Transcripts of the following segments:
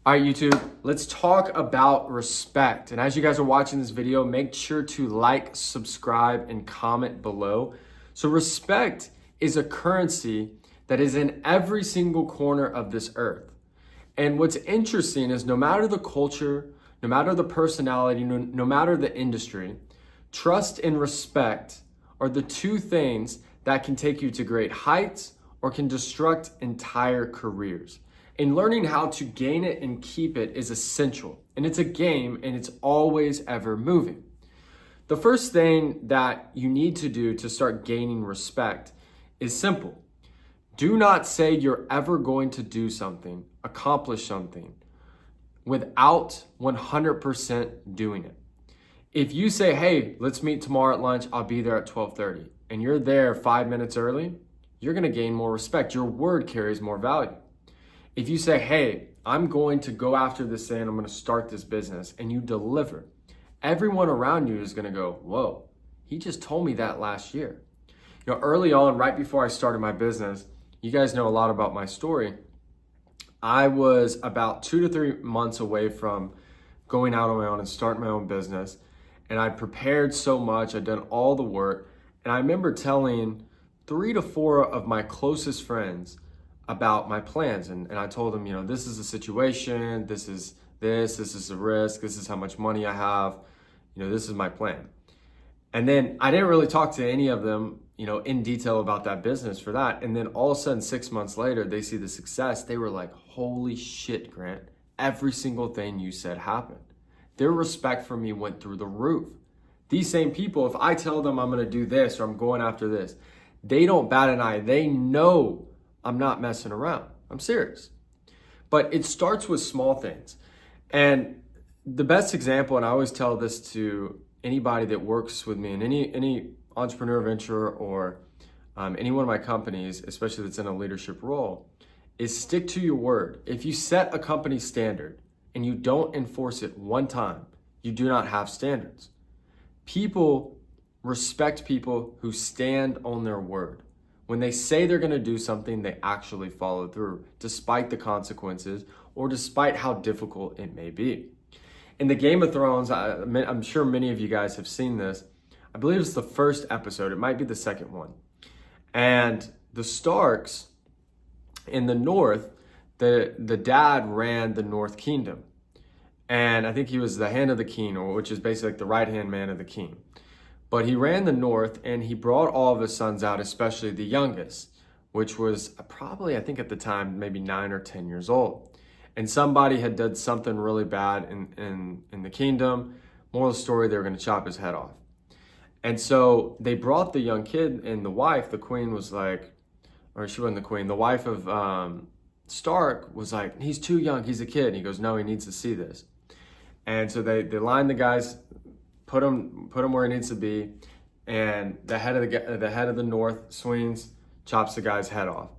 All right, YouTube, let's talk about respect. And as you guys are watching this video, make sure to like, subscribe, and comment below. So respect is a currency that is in every single corner of this earth. And what's interesting is no matter the culture, no matter the personality, no matter the industry, trust and respect are the two things that can take you to great heights or can destruct entire careers. And learning how to gain it and keep it is essential. And it's a game and it's always ever moving. The first thing that you need to do to start gaining respect is simple. Do not say you're ever going to do something, accomplish something, without 100% doing it. If you say, hey, let's meet tomorrow at lunch, I'll be there at 12:30, and you're there 5 minutes early, you're gonna gain more respect. Your word carries more value. If you say, hey, I'm going to go after this thing, I'm gonna start this business, and you deliver, everyone around you is gonna go, whoa, he just told me that last year. You know, early on, right before I started my business, you guys know a lot about my story. I was about 2 to 3 months away from going out on my own and starting my own business. And I prepared so much, I'd done all the work. And I remember telling 3 to 4 of my closest friends about my plans. And I told them, you know, this is the situation, this is the risk, this is how much money I have, you know, this is my plan. And then I didn't really talk to any of them, you know, in detail about that business for that. And then all of a sudden, 6 months later, they see the success. They were like, holy shit, Grant, every single thing you said happened. Their respect for me went through the roof. These same people, if I tell them I'm gonna do this or I'm going after this, they don't bat an eye. They know I'm not messing around. I'm serious. But it starts with small things. And the best example, and I always tell this to anybody that works with me in any entrepreneur venture or any one of my companies, especially that's in a leadership role, is stick to your word. If you set a company standard and you don't enforce it one time, you do not have standards. People respect people who stand on their word. When they say they're going to do something, they actually follow through, despite the consequences or despite how difficult it may be. In the Game of Thrones, I'm sure many of you guys have seen this. I believe it's the first episode. It might be the second one. And the Starks in the North, the dad ran the North Kingdom. And I think he was the hand of the king, or which is basically like the right-hand man of the king. But he ran the North and he brought all of his sons out, especially the youngest, which was probably, I think at the time, maybe 9 or 10 years old. And somebody had done something really bad in the kingdom. Moral of the story, they were going to chop his head off. And so they brought the young kid, and the wife, the queen, was like, or she wasn't the queen, the wife of Stark was like, he's too young, he's a kid. And he goes, no, he needs to see this. And so they lined the guys, put him where he needs to be, and the head of the North swings, chops the guy's head off.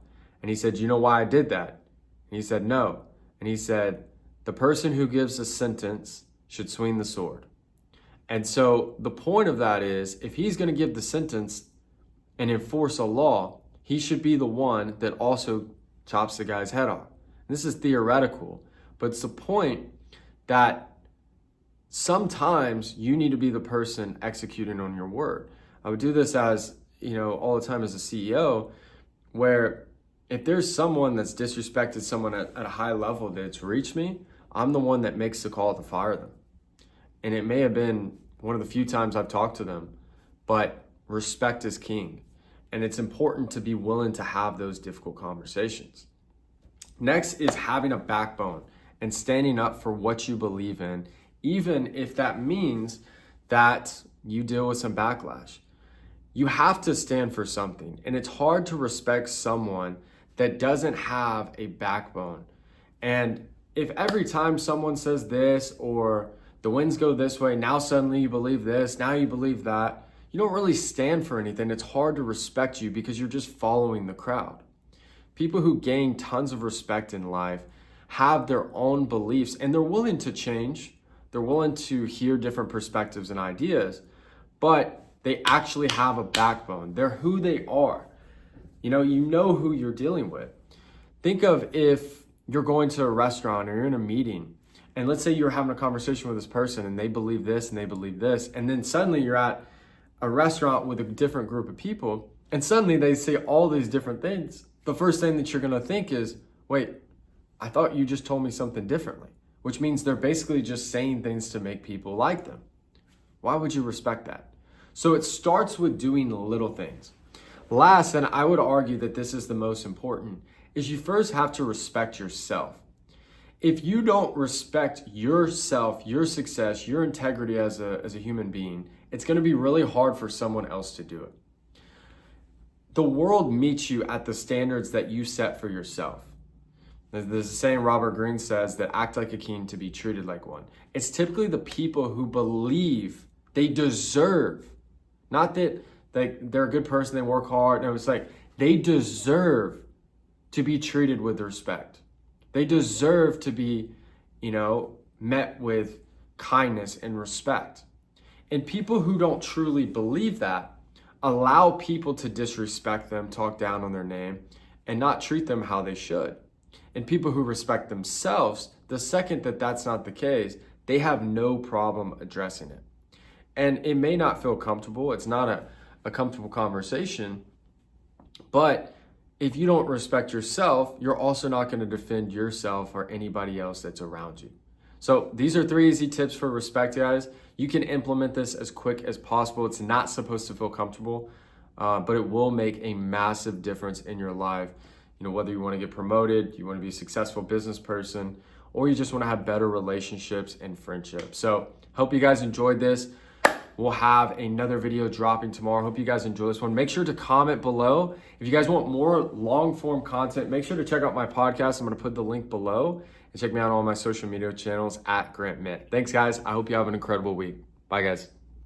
And he said, you know why I did that? And he said, no. And he said, the person who gives a sentence should swing the sword. And so the point of that is, if he's going to give the sentence and enforce a law, he should be the one that also chops the guy's head off. And this is theoretical, but it's the point that sometimes you need to be the person executing on your word. I would do this as, you know, all the time as a CEO, where if there's someone that's disrespected someone at a high level that's reached me, I'm the one that makes the call to fire them. And it may have been one of the few times I've talked to them, but respect is king. And it's important to be willing to have those difficult conversations. Next is having a backbone and standing up for what you believe in, even if that means that you deal with some backlash. You have to stand for something. And it's hard to respect someone that doesn't have a backbone. And if every time someone says this, or the winds go this way, now suddenly you believe this, now you believe that, you don't really stand for anything. It's hard to respect you because you're just following the crowd. People who gain tons of respect in life have their own beliefs, and they're willing to change. They're willing to hear different perspectives and ideas, but they actually have a backbone. They're who they are. You know who you're dealing with. Think of if you're going to a restaurant or you're in a meeting, and let's say you're having a conversation with this person and they believe this and they believe this, and then suddenly you're at a restaurant with a different group of people, and suddenly they say all these different things. The first thing that you're gonna think is, wait, I thought you just told me something differently, which means they're basically just saying things to make people like them. Why would you respect that? So it starts with doing little things. Last, and I would argue that this is the most important, is you first have to respect yourself. If you don't respect yourself, your success, your integrity as a human being, it's going to be really hard for someone else to do it. The world meets you at the standards that you set for yourself. There's a saying Robert Greene says that act like a king to be treated like one. It's typically the people who believe they deserve, not that they're a good person, they work hard. No, it's like they deserve to be treated with respect. They deserve to be, met with kindness and respect. And people who don't truly believe that allow people to disrespect them, talk down on their name, and not treat them how they should. And people who respect themselves, the second that that's not the case, they have no problem addressing it. And it may not feel comfortable. It's not a comfortable conversation, but if you don't respect yourself, you're also not going to defend yourself or anybody else that's around you. So these are 3 easy tips for respect, guys. You can implement this as quick as possible. It's not supposed to feel comfortable, but it will make a massive difference in your life. Whether you want to get promoted, you want to be a successful business person, or you just want to have better relationships and friendships. So hope you guys enjoyed this. We'll have another video dropping tomorrow. Hope you guys enjoy this one. Make sure to comment below. If you guys want more long form content, make sure to check out my podcast. I'm going to put the link below, and check me out on all my social media channels at Grant Mitt. Thanks, guys. I hope you have an incredible week. Bye, guys.